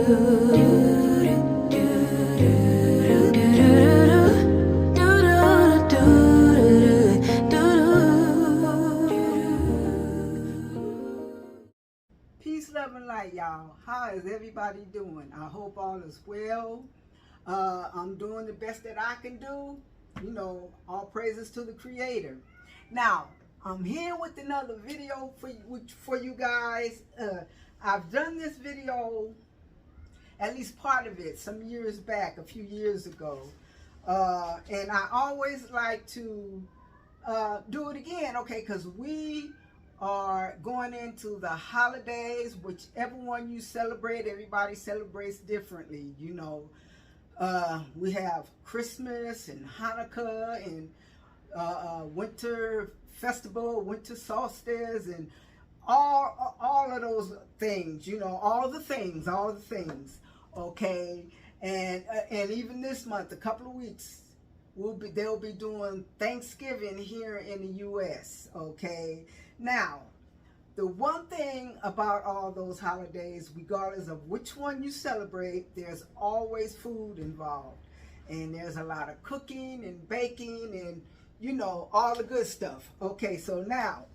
Peace, love, and light, y'all. How is everybody doing? I hope all is well. I'm doing the best that I can do. You know, all praises to the Creator. Now, I'm here with another video for you guys. I've done this video, at least part of it, some years back, a few years ago. And I always like to do it again, okay, because we are going into the holidays. Whichever one you celebrate, everybody celebrates differently, you know. We have Christmas and Hanukkah and winter festival, winter solstice, and all of those things, you know, all the things, okay. And even this month, a couple of weeks, they'll be doing Thanksgiving here in the U.S., okay. Now, the one thing about all those holidays, regardless of which one you celebrate, there's always food involved. And there's a lot of cooking and baking and, you know, all the good stuff. Okay, so now,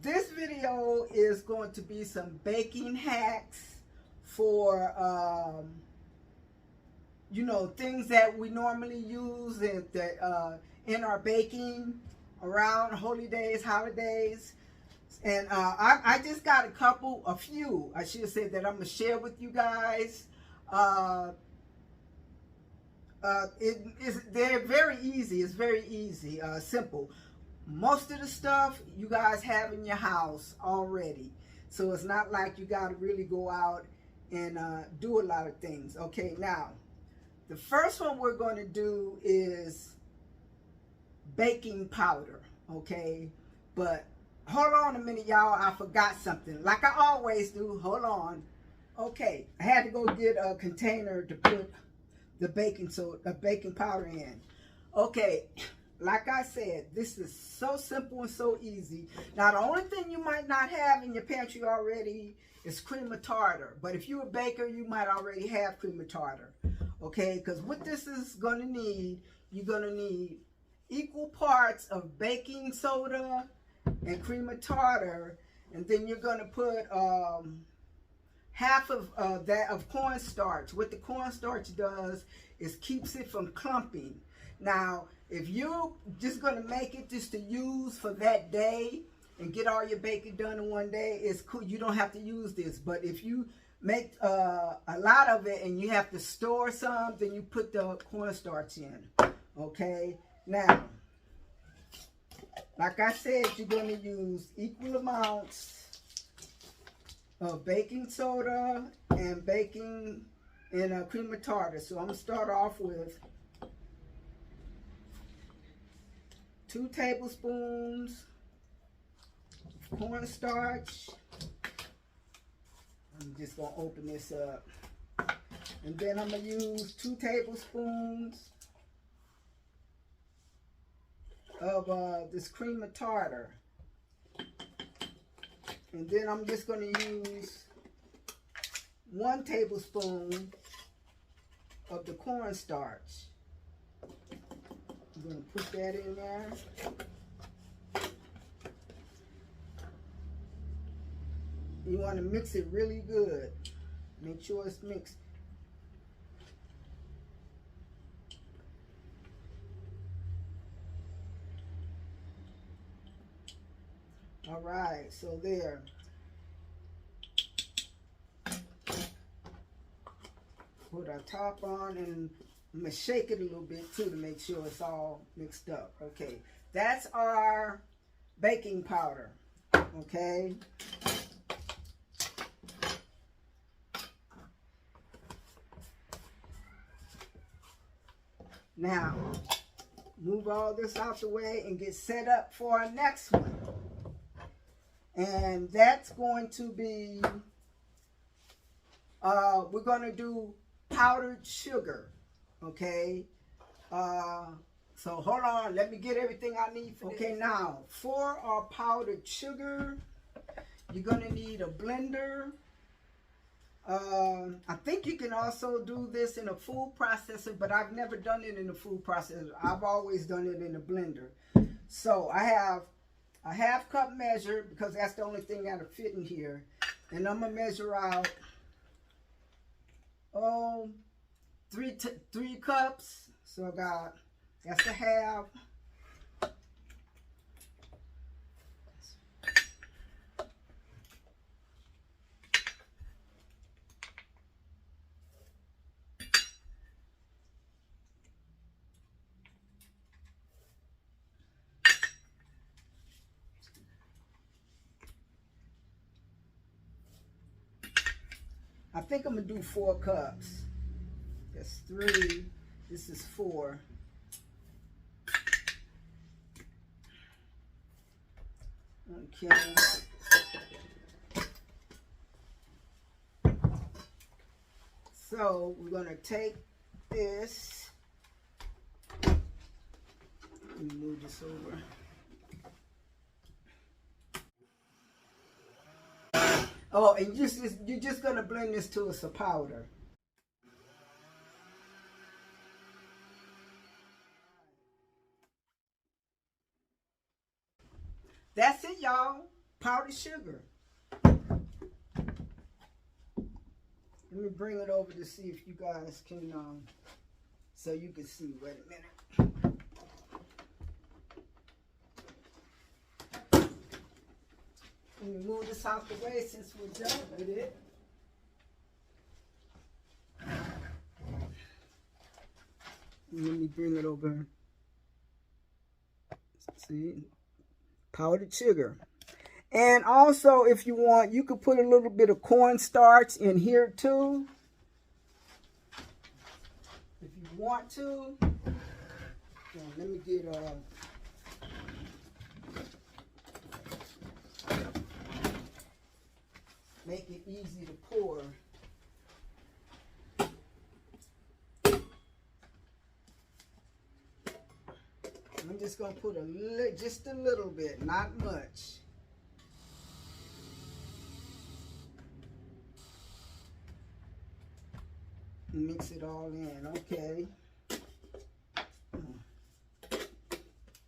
this video is going to be some baking hacks for, you know, things that we normally use in our baking around holy days, holidays. And I just got a few, I should say, that I'm going to share with you guys. They're very easy. It's very easy, simple. Most of the stuff you guys have in your house already. So it's not like you got to really go out and do a lot of things. Okay, now, the first one we're going to do is baking powder, okay? But hold on a minute, y'all. I forgot something. Like I always do. Hold on. Okay, I had to go get a container to put the baking powder in. Okay, like I said, this is so simple and so easy. Now, the only thing you might not have in your pantry already is cream of tartar. But if you're a baker, you might already have cream of tartar. Okay, because what this is going to need, you're going to need equal parts of baking soda and cream of tartar, and then you're going to put half of that of cornstarch. What the cornstarch does is keeps it from clumping. Now, if you're just going to make it just to use for that day and get all your baking done in one day, it's cool. You don't have to use this. But if you make a lot of it and you have to store some, then you put the cornstarch in. Okay. Now, like I said, you're going to use equal amounts of baking soda and baking and cream of tartar. So I'm going to start off with 2 tablespoons of cornstarch. I'm just going to open this up. And then I'm going to use 2 tablespoons of this cream of tartar. And then I'm just going to use 1 tablespoon of the cornstarch. I'm going to put that in there. You want to mix it really good. Make sure it's mixed. All right, so there. Put our top on, and I'm going to shake it a little bit too to make sure it's all mixed up. Okay, that's our baking powder. Okay. Now, move all this out the way and get set up for our next one. And that's going to be, we're going to do powdered sugar, okay? So hold on, let me get everything I need for this. Okay, now, for our powdered sugar, you're going to need a blender, I think you can also do this in a food processor, but I've never done it in a food processor. I've always done it in a blender. So I have a half cup measure because that's the only thing that'll fit in here. And I'm gonna measure out three cups. So I got, that's a half. I think I'm gonna do 4 cups. That's 3. This is 4. Okay. So we're gonna take this. Let me move this over. Oh, and you're just gonna blend this to a powder. That's it, y'all. Powdered sugar. Let me bring it over to see if you guys can, so you can see. Wait a minute. Let me move this out the way since we're done with it. Let me bring it over. See? Powdered sugar. And also, if you want, you could put a little bit of cornstarch in here too. If you want to. Let me get make it easy to pour. I'm just gonna put just a little bit, not much. Mix it all in, okay.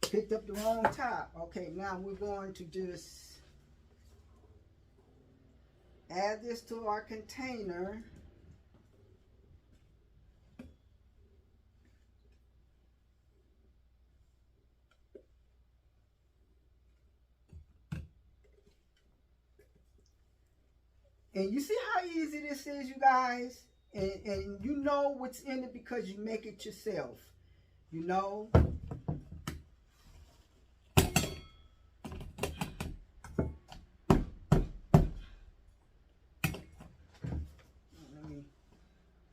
Picked up the wrong top. Okay, now we're going to just add this to our container. And you see how easy this is, you guys? And you know what's in it because you make it yourself. You know?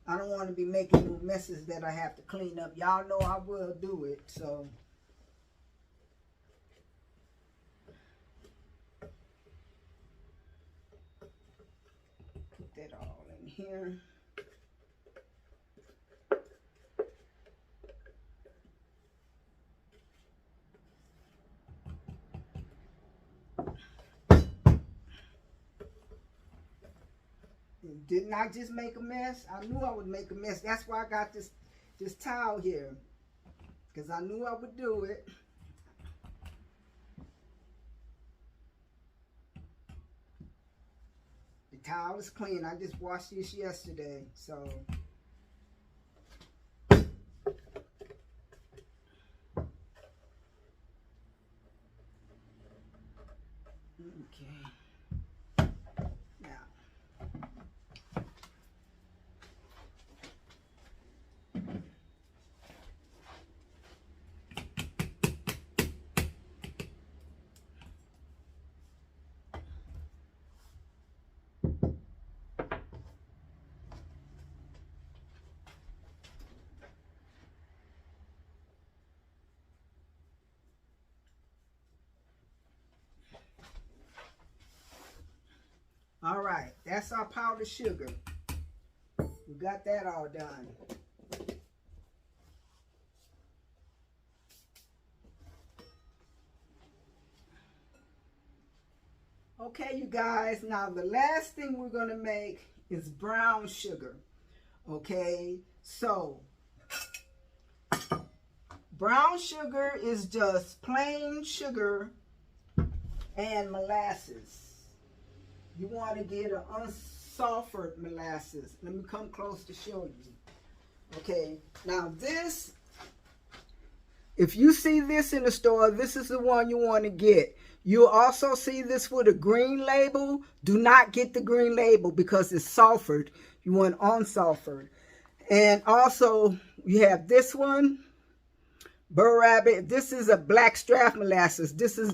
I don't want to be making no messes that I have to clean up. Y'all know I will do it, so. Put that all in here. Didn't I just make a mess? I knew I would make a mess. That's why I got this towel here. Because I knew I would do it. The towel is clean. I just washed this yesterday. So. Okay. Now. All right, that's our powdered sugar. We got that all done. Okay, you guys, now the last thing we're going to make is brown sugar. Okay, so brown sugar is just plain sugar and molasses. You want to get an unsulfured molasses. Let me come close to show you. Okay, now this, if you see this in the store, this is the one you want to get. You'll also see this with a green label. Do not get the green label because it's sulfured. You want unsulfured. And also, you have this one, Burr Rabbit. This is a blackstrap molasses. This is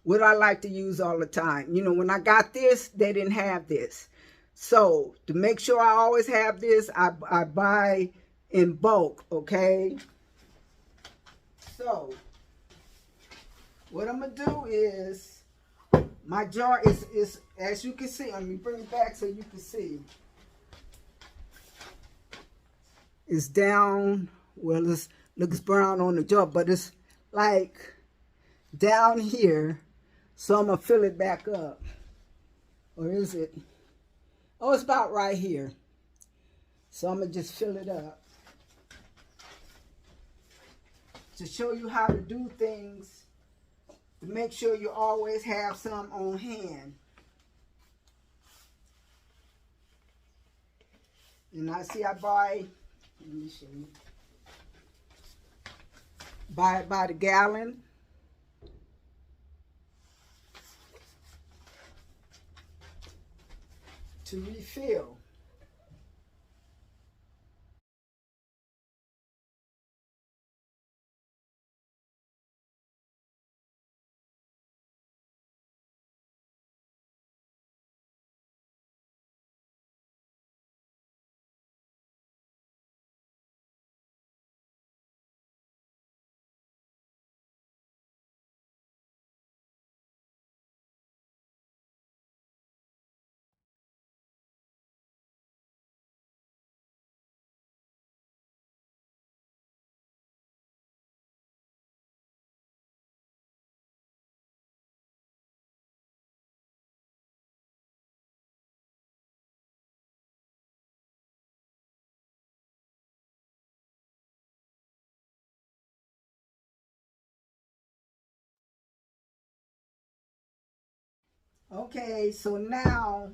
what I like to use all the time. You know, when I got this, they didn't have this. So, to make sure I always have this, I buy in bulk, okay? So, what I'm going to do is, my jar is, as you can see, let me bring it back so you can see. It's down, well, it looks brown on the jar, but it's like down here. So I'm going to fill it back up. Or is it? Oh, it's about right here. So I'm going to just fill it up. To show you how to do things, to make sure you always have some on hand. And I see I buy, let me show you. Buy it by the gallon. To refill. Okay, so now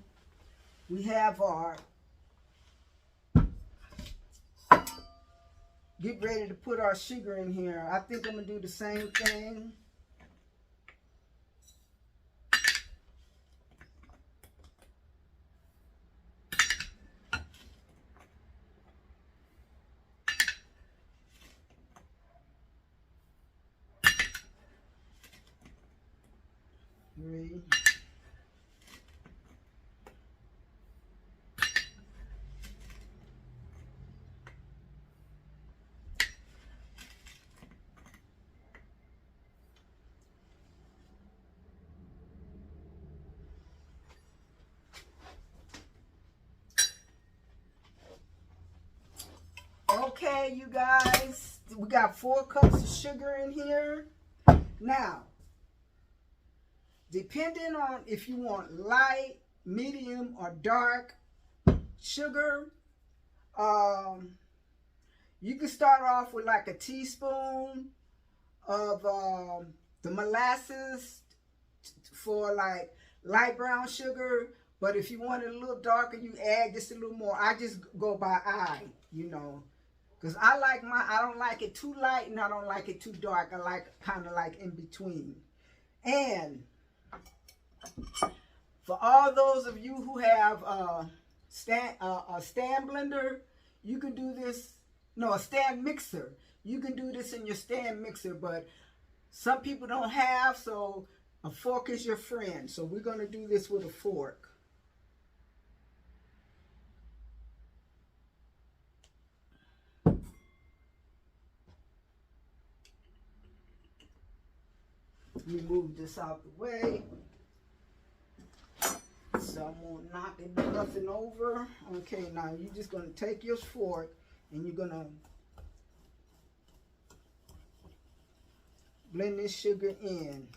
we have our, get ready to put our sugar in here. I think I'm going to do the same thing. Three. Okay, you guys, we got 4 cups of sugar in here. Now, depending on if you want light, medium, or dark sugar, you can start off with like a teaspoon of the molasses for like light brown sugar. But if you want it a little darker, you add just a little more. I just go by eye, you know. Because I like I don't like it too light and I don't like it too dark. I like kind of like in between. And for all those of you who have a stand blender, you can do this, no, a stand mixer. You can do this in your stand mixer, but some people don't have, so a fork is your friend. So we're going to do this with a fork. Let me move this out the way. So I'm going to knock nothing over. Okay, now you're just going to take your fork and you're going to blend this sugar in.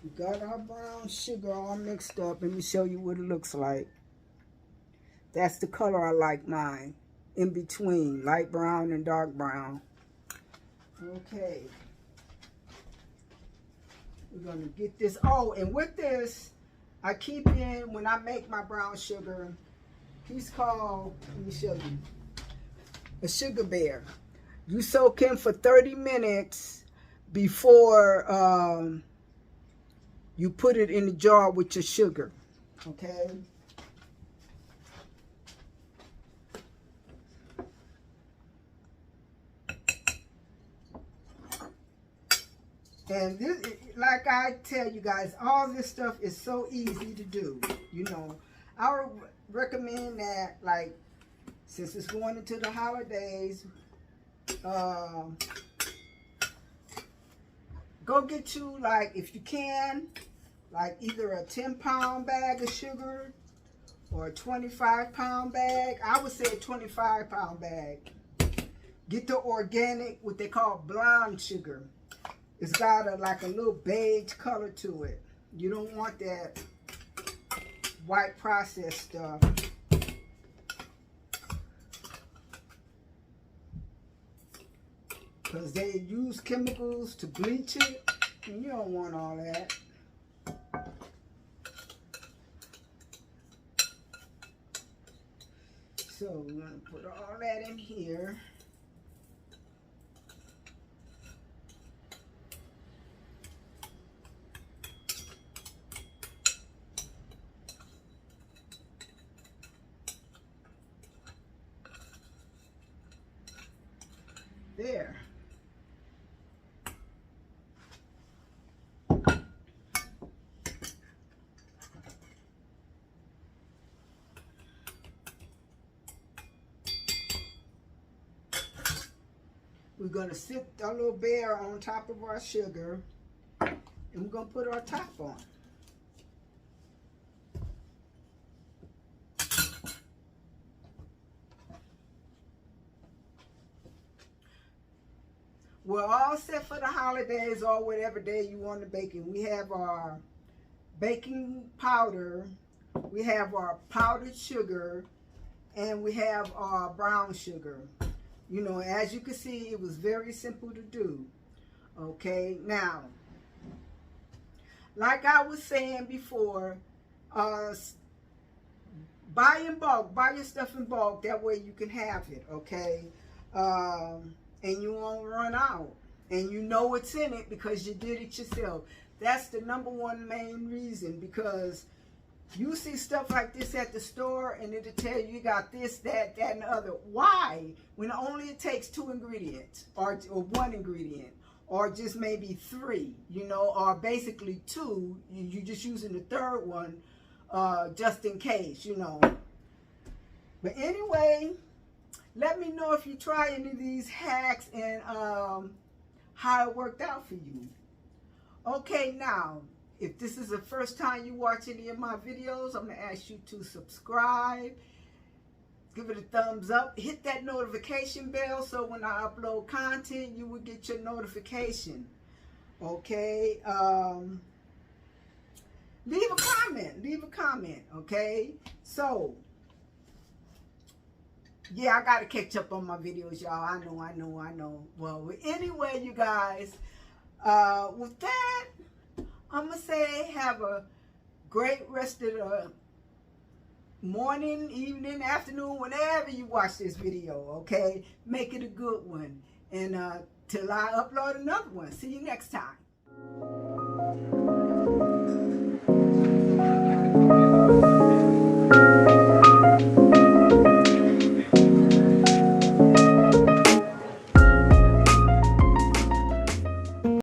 We got our brown sugar all mixed up. Let me show you what it looks like. That's the color I like mine. In between, light brown and dark brown. Okay. We're going to get this. Oh, and with this, I keep in, when I make my brown sugar, he's called, let me show you, a sugar bear. You soak him for 30 minutes before you put it in the jar with your sugar. Okay. And this, like I tell you guys, all this stuff is so easy to do. You know, I would recommend that, like, since it's going into the holidays, go get you, like, if you can, like either a 10-pound bag of sugar or a 25-pound bag. I would say a 25-pound bag. Get the organic, what they call blonde sugar. It's got like a little beige color to it. You don't want that white processed stuff. Because they use chemicals to bleach it, and you don't want all that. So we're going to put all that in here. There. We're going to sit our little bear on top of our sugar, and we're going to put our top on. We're all set for the holidays or whatever day you want to bake it. We have our baking powder, we have our powdered sugar, and we have our brown sugar. You know, as you can see, it was very simple to do. Okay, now, like I was saying before, buy in bulk, buy your stuff in bulk. That way you can have it, okay? And you won't run out. And you know what's in it because you did it yourself. That's the #1 main reason, because you see stuff like this at the store and it'll tell you got this, that, and the other. Why? When only it takes 2 ingredients or 1 ingredient or just maybe 3, you know, or basically 2. You're just using the 3rd one just in case, you know. But anyway, let me know if you try any of these hacks and how it worked out for you. Okay, now, if this is the first time you watch any of my videos, I'm going to ask you to subscribe, give it a thumbs up, hit that notification bell so when I upload content, you will get your notification. Okay? Leave a comment, okay? So, yeah, I got to catch up on my videos, y'all. I know. Well, anyway, you guys, with that, I'm going to say have a great rest of the morning, evening, afternoon, whenever you watch this video, okay? Make it a good one. And till I upload another one. See you next time.